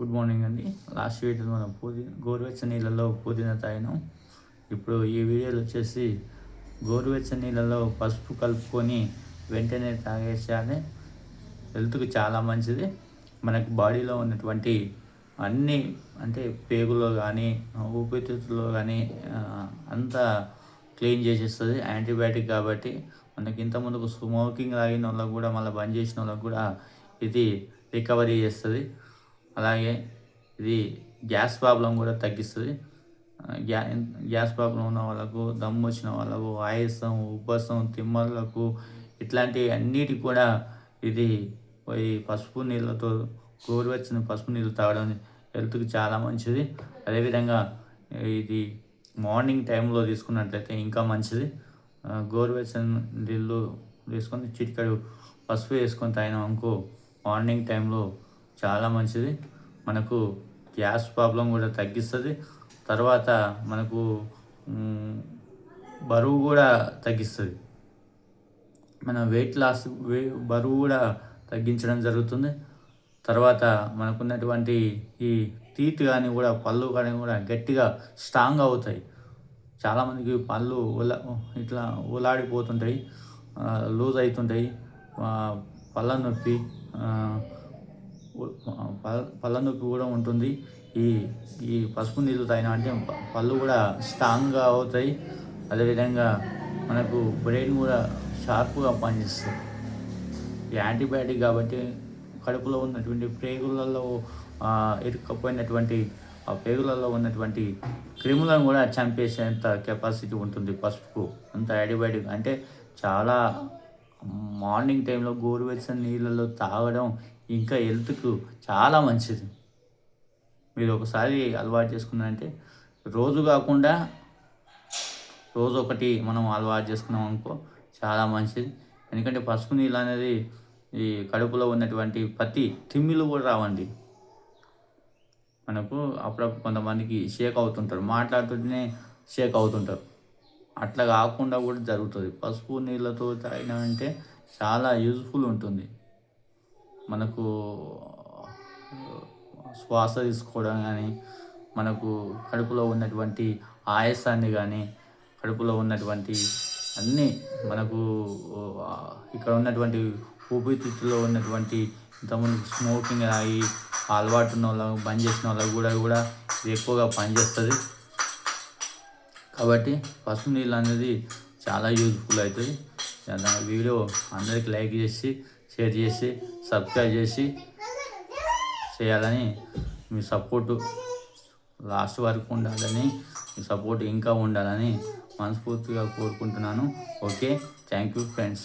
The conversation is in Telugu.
గుడ్ మార్నింగ్ అండి. లాస్ట్ వీడియోలో మనం గోరువెచ్చని నీళ్ళలో పుదీనా తాగినాం. ఇప్పుడు ఈ వీడియోలో వచ్చేసి గోరువెచ్చని నీళ్ళలో పసుపు కలుపుకొని వెంటనే తాగేసేయాలి. హెల్త్కి చాలా మంచిది. మనకు బాడీలో ఉన్నటువంటి అన్నీ అంటే పేగులో కానీ ఊపిరితిత్తులో కానీ అంతా క్లీన్ చేసేస్తుంది. యాంటీబయాటిక్ కాబట్టి మనకి ఇంతకుముందుకు స్మోకింగ్ తాగిన వాళ్ళకు కూడా మళ్ళీ బంద్ చేసిన వాళ్ళకు కూడా ఇది రికవరీ చేస్తుంది. అలాగే ఇది గ్యాస్ ప్రాబ్లం కూడా తగ్గిస్తుంది. గ్యాస్ ప్రాబ్లం ఉన్న వాళ్ళకు, దమ్ము వచ్చిన వాళ్ళకు, ఆయాసం, ఉబ్బసం, తిమ్మలకు ఇట్లాంటి అన్నిటికి కూడా ఇది ఈ పసుపు నీళ్ళతో గోరువెచ్చని పసుపు నీళ్ళు తాగడం హెల్త్కి చాలా మంచిది. అదేవిధంగా ఇది మార్నింగ్ టైంలో తీసుకున్నట్లయితే ఇంకా మంచిది. గోరువెచ్చని నీళ్ళు తీసుకొని చిటికెడు పసుపు వేసుకొని తాగినాం అనుకో మార్నింగ్ టైంలో చాలా మంచిది. మనకు గ్యాస్ ప్రాబ్లం కూడా తగ్గిస్తుంది. తర్వాత మనకు బరువు కూడా తగ్గిస్తుంది. మన వెయిట్ లాస్ బరువు కూడా తగ్గించడం జరుగుతుంది. తర్వాత మనకున్నటువంటి ఈ టీత్ కానీ కూడా పళ్ళు కానీ కూడా గట్టిగా స్ట్రాంగ్ అవుతాయి. చాలామందికి పళ్ళు ఇట్లా ఊలాడిపోతుంటాయి, లూజ్ అవుతుంటాయి, పళ్ళ నొప్పి పళ్ళ నొప్పి కూడా ఉంటుంది. ఈ పసుపు నీళ్ళు తాగినా అంటే పళ్ళు కూడా స్ట్రాంగ్గా అవుతాయి. అదేవిధంగా మనకు బ్రెయిన్ కూడా షార్ప్గా పనిచేస్తుంది. ఈ యాంటీబయాటిక్ కాబట్టి కడుపులో ఉన్నటువంటి పేగులలో ఇరుక్కపోయినటువంటి ఆ పేగులలో ఉన్నటువంటి క్రిములను కూడా చంపేసేంత కెపాసిటీ ఉంటుంది పసుపుకు. అంత యాంటీబయాటిక్ అంటే చాలా మార్నింగ్ టైంలో గోరువెచ్చని నీళ్ళలో తాగడం ఇంకా హెల్త్కు చాలా మంచిది. మీరు ఒకసారి అలవాటు చేసుకున్నారంటే రోజు కాకుండా రోజు ఒకటి మనం అలవాటు చేసుకున్నాం అనుకో చాలా మంచిది. ఎందుకంటే పసుపు నీళ్ళు అనేది ఈ కడుపులో ఉన్నటువంటి ప్రతి తిమ్మిలు కూడా రావండి. మనకు అప్పుడప్పుడు కొంతమందికి షేక్ అవుతుంటారు, మాట్లాడుతుంటేనే షేక్ అవుతుంటారు. అట్లా కాకుండా కూడా జరుగుతుంది. పసుపు నీళ్ళతో తాగినామంటే చాలా యూజ్ఫుల్ ఉంటుంది. మనకు శ్వాస తీసుకోవడం కానీ, మనకు కడుపులో ఉన్నటువంటి ఆయాసాన్ని కానీ, కడుపులో ఉన్నటువంటి అన్నీ మనకు ఇక్కడ ఉన్నటువంటి ఊపిరితిత్తులో ఉన్నటువంటి ఇంతకుముందు స్మోకింగ్ అయ్యి అలవాటు ఉన్న వాళ్ళకు, బంద్ చేసిన వాళ్ళకు కూడా ఇది ఎక్కువగా పనిచేస్తుంది. కాబట్టి పసుపు నీళ్ళు అనేది చాలా యూజ్ఫుల్ అవుతుంది. వీడియో అందరికీ లైక్ చేసి, షేర్ చేసి, సబ్స్క్రైబ్ చేయాలని మీ సపోర్టు లాస్ట్ వరకు ఉండాలని, మీ సపోర్ట్ ఇంకా ఉండాలని మనస్ఫూర్తిగా కోరుకుంటున్నాను. Okay, thank you friends.